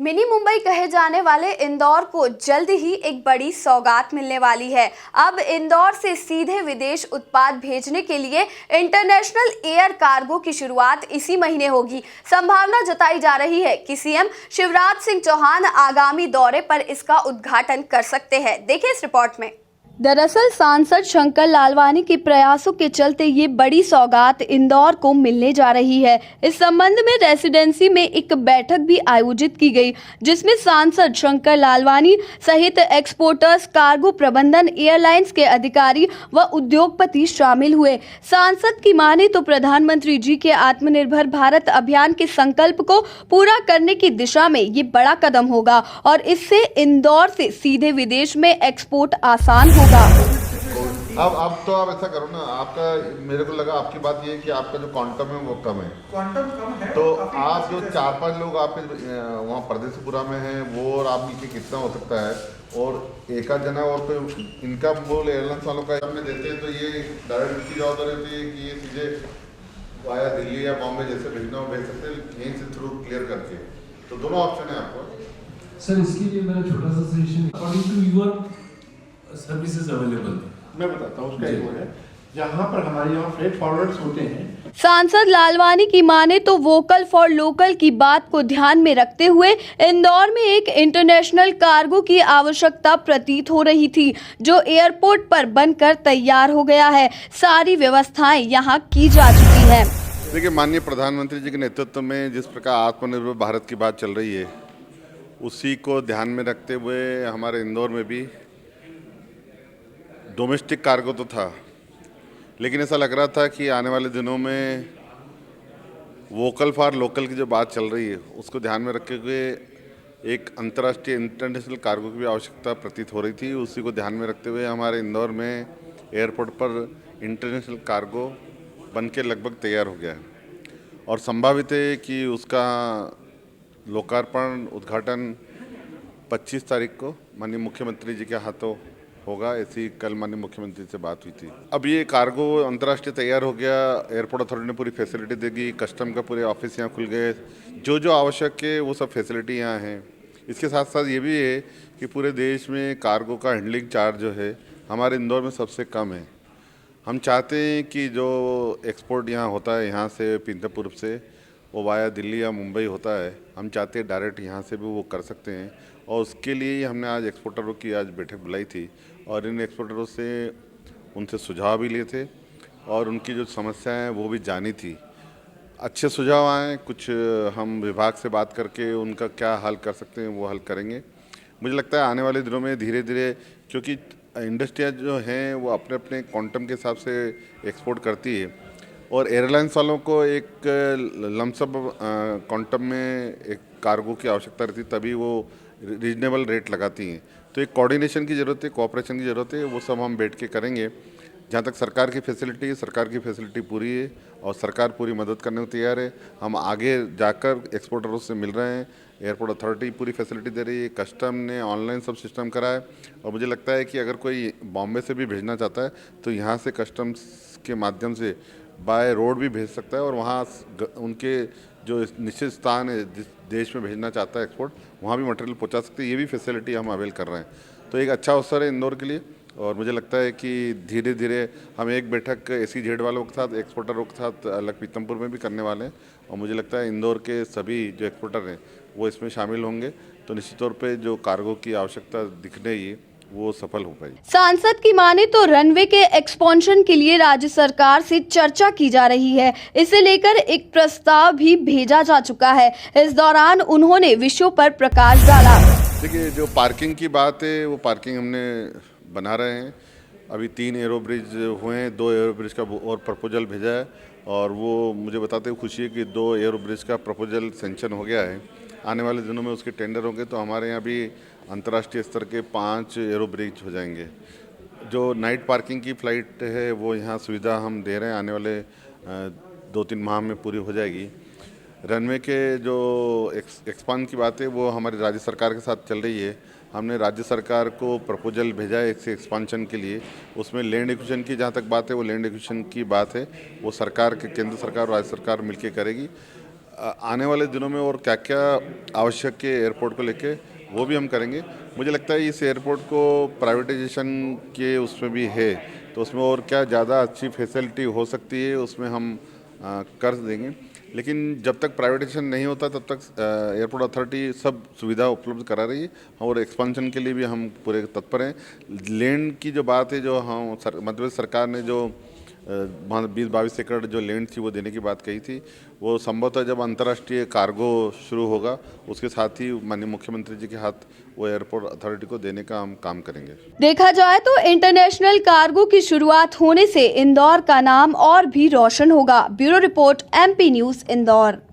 Mini Mumbai कहे जाने वाले इंदौर को जल्द ही एक बड़ी सौगात मिलने वाली है। अब इंदौर से सीधे विदेश उत्पाद भेजने के लिए इंटरनेशनल एयर कार्गो की शुरुआत इसी महीने होगी। संभावना जताई जा रही है कि सीएम शिवराज सिंह चौहान आगामी दौरे पर इसका उद्घाटन कर सकते हैं। देखिए इस रिपोर्ट में। दरअसल सांसद शंकर लालवानी के प्रयासों के चलते ये बड़ी सौगात इंदौर को मिलने जा रही है। इस संबंध में रेसिडेंसी में एक बैठक भी आयोजित की गई, जिसमें सांसद शंकर लालवानी सहित एक्सपोर्टर्स, कार्गो प्रबंधन, एयरलाइंस के अधिकारी व उद्योगपति शामिल हुए। सांसद की माने तो प्रधानमंत्री जी के आत्मनिर्भर भारत अभियान के संकल्प को पूरा करने की दिशा में ये बड़ा कदम होगा और इससे इंदौर से सीधे विदेश में एक्सपोर्ट आसान होगा। अब तो आप ऐसा करो ना, आपका मेरे को लगा आपकी बात ये है कि आपका जो क्वांटम है वो कम है। क्वांटम कम है तो आप जो 4-5 लोग आपके वहाँ परदेसीपुरा में हैं वो और आप मिलके कितना हो सकता है, और एक आध जना और कोई इनका बोल एयरलाइंस वालों का में देते हैं तो ये डायरेक्ट की जवाबदारी होती है कि ये सीधे वाया दिल्ली या बॉम्बे जैसे भेजना हो भेज सकते हैं, यहीं से थ्रू क्लियर करके। तो दोनों ऑप्शन है आपको। सर इसके लिए मेरा छोटा सा suggestion, according to your services available, मैं बताता हूँ उसका एक है जहाँ पर हमारे यहाँ फ्रेट फॉरवर्ड्स होते हैं। सांसद लालवानी की माने तो वोकल फॉर लोकल की बात को ध्यान में रखते हुए इंदौर में एक इंटरनेशनल कार्गो की आवश्यकता प्रतीत हो रही थी, जो एयरपोर्ट पर बनकर तैयार हो गया है। सारी व्यवस्थाएं यहां की जा चुकी है। देखिए, माननीय प्रधानमंत्री जी के नेतृत्व में जिस प्रकार आत्मनिर्भर भारत की बात चल रही है, उसी को ध्यान में रखते हुए हमारे इंदौर में भी डोमेस्टिक कार्गो तो था, लेकिन ऐसा लग रहा था कि आने वाले दिनों में वोकल फॉर लोकल की जो बात चल रही है उसको ध्यान में रखते हुए एक अंतर्राष्ट्रीय इंटरनेशनल कार्गो की भी आवश्यकता प्रतीत हो रही थी। उसी को ध्यान में रखते हुए हमारे इंदौर में एयरपोर्ट पर इंटरनेशनल कार्गो बन के लगभग तैयार हो गया है और संभावित है कि उसका लोकार्पण उद्घाटन 25 तारीख को माननीय मुख्यमंत्री जी के हाथों होगा। ऐसी कल माननीय मुख्यमंत्री से बात हुई थी। अब ये कार्गो अंतर्राष्ट्रीय तैयार हो गया, एयरपोर्ट अथॉरिटी ने पूरी फैसिलिटी देगी, कस्टम का पूरे ऑफिस यहाँ खुल गए, जो आवश्यक है वो सब फैसिलिटी यहाँ है। इसके साथ साथ ये भी है कि पूरे देश में कार्गो का हैंडलिंग चार्ज जो है हमारे इंदौर में सबसे कम है। हम चाहते हैं कि जो एक्सपोर्ट यहाँ होता है यहाँ से पीतमपुर से, वो वाया दिल्ली या मुंबई होता है, हम चाहते हैं डायरेक्ट यहाँ से भी वो कर सकते हैं। और उसके लिए ही हमने आज एक्सपोर्टरों की आज बैठक बुलाई थी और इन एक्सपोर्टरों से उनसे सुझाव भी लिए थे और उनकी जो समस्याएं हैं वो भी जानी थी। अच्छे सुझाव आए, कुछ हम विभाग से बात करके उनका क्या हल कर सकते हैं वो हल करेंगे। मुझे लगता है आने वाले दिनों में धीरे धीरे, क्योंकि इंडस्ट्रियाँ जो हैं वो अपने अपने क्वांटम के हिसाब से एक्सपोर्ट करती है और एयरलाइंस वालों को एक लमसम क्वांटम में एक कार्गो की आवश्यकता रहती, तभी वो रीजनेबल रेट लगाती हैं। तो एक कोऑर्डिनेशन की ज़रूरत है, कोऑपरेशन की ज़रूरत है, वो सब हम बैठ के करेंगे। जहाँ तक सरकार की फैसिलिटी है, सरकार की फैसिलिटी पूरी है और सरकार पूरी मदद करने को तैयार है। हम आगे जाकर एक्सपोर्टरों से मिल रहे हैं, एयरपोर्ट अथॉरिटी पूरी फैसिलिटी दे रही है, कस्टम ने ऑनलाइन सब सिस्टम करा है और मुझे लगता है कि अगर कोई बॉम्बे से भी भेजना चाहता है तो यहाँ से कस्टम्स के माध्यम से बाय रोड भी भेज सकता है और वहाँ उनके जो निश्चित स्थान है जिस देश में भेजना चाहता है एक्सपोर्ट, वहाँ भी मटेरियल पहुँचा सकते हैं। ये भी फैसिलिटी हम अवेल कर रहे हैं। तो एक अच्छा अवसर है इंदौर के लिए और मुझे लगता है कि धीरे धीरे हम एक बैठक SEZ वालों के साथ, एक्सपोर्टरों के साथ अलग पीतमपुर में भी करने वाले हैं और मुझे लगता है इंदौर के सभी जो एक्सपोर्टर हैं वो इसमें शामिल होंगे, तो निश्चित तौर पे जो कार्गो की आवश्यकता दिख रही है वो सफल हो पाएगी। सांसद की माने तो रनवे के एक्सपेंशन के लिए राज्य सरकार से चर्चा की जा रही है। इसे लेकर एक प्रस्ताव भी भेजा जा चुका है। इस दौरान उन्होंने विषयों पर प्रकाश डाला। देखिए, जो पार्किंग की बात है वो पार्किंग हमने बना रहे हैं। अभी 3 एरो ब्रिज हुए हैं, 2 एरो ब्रिज का और प्रपोजल भेजा है और वो मुझे बताते हुए खुशी है कि 2 एरो ब्रिज का प्रपोजल सेंक्शन हो गया है। आने वाले दिनों में उसके टेंडर होंगे तो हमारे यहाँ भी अंतर्राष्ट्रीय स्तर के 5 एरो ब्रिज हो जाएंगे। जो नाइट पार्किंग की फ़्लाइट है वो यहाँ सुविधा हम दे रहे हैं, आने वाले 2-3 माह में पूरी हो जाएगी। रनवे के जो एक्सपांड की बात है वो हमारी राज्य सरकार के साथ चल रही है। हमने राज्य सरकार को प्रपोजल भेजा है इस एक्सपांशन के लिए। उसमें लैंड एक्विजिशन की जहाँ तक बात है वो लैंड एक्विजिशन की बात है, वो सरकार के केंद्र सरकार और राज्य सरकार मिलकर करेगी। आने वाले दिनों में और क्या क्या आवश्यक है एयरपोर्ट को लेके वो भी हम करेंगे। मुझे लगता है इस एयरपोर्ट को प्राइवेटाइजेशन के उसमें भी है, तो उसमें और क्या ज़्यादा अच्छी फैसिलिटी हो सकती है उसमें हम कर देंगे। लेकिन जब तक प्राइवेटाइजेशन नहीं होता तब तक एयरपोर्ट अथॉरिटी सब सुविधा उपलब्ध करा रही है और एक्सपांशन के लिए भी हम पूरे तत्पर हैं। लैंड की जो बात है, जो हम मध्य प्रदेश सरकार ने जो 20-22 एकड़ जो लैंड थी वो देने की बात कही थी, वो संभवतः जब अंतर्राष्ट्रीय कार्गो शुरू होगा उसके साथ ही माननीय मुख्यमंत्री जी के हाथ वो एयरपोर्ट अथॉरिटी को देने का हम काम करेंगे। देखा जाए तो इंटरनेशनल कार्गो की शुरुआत होने से इंदौर का नाम और भी रोशन होगा। Bureau report, MP news, Indore.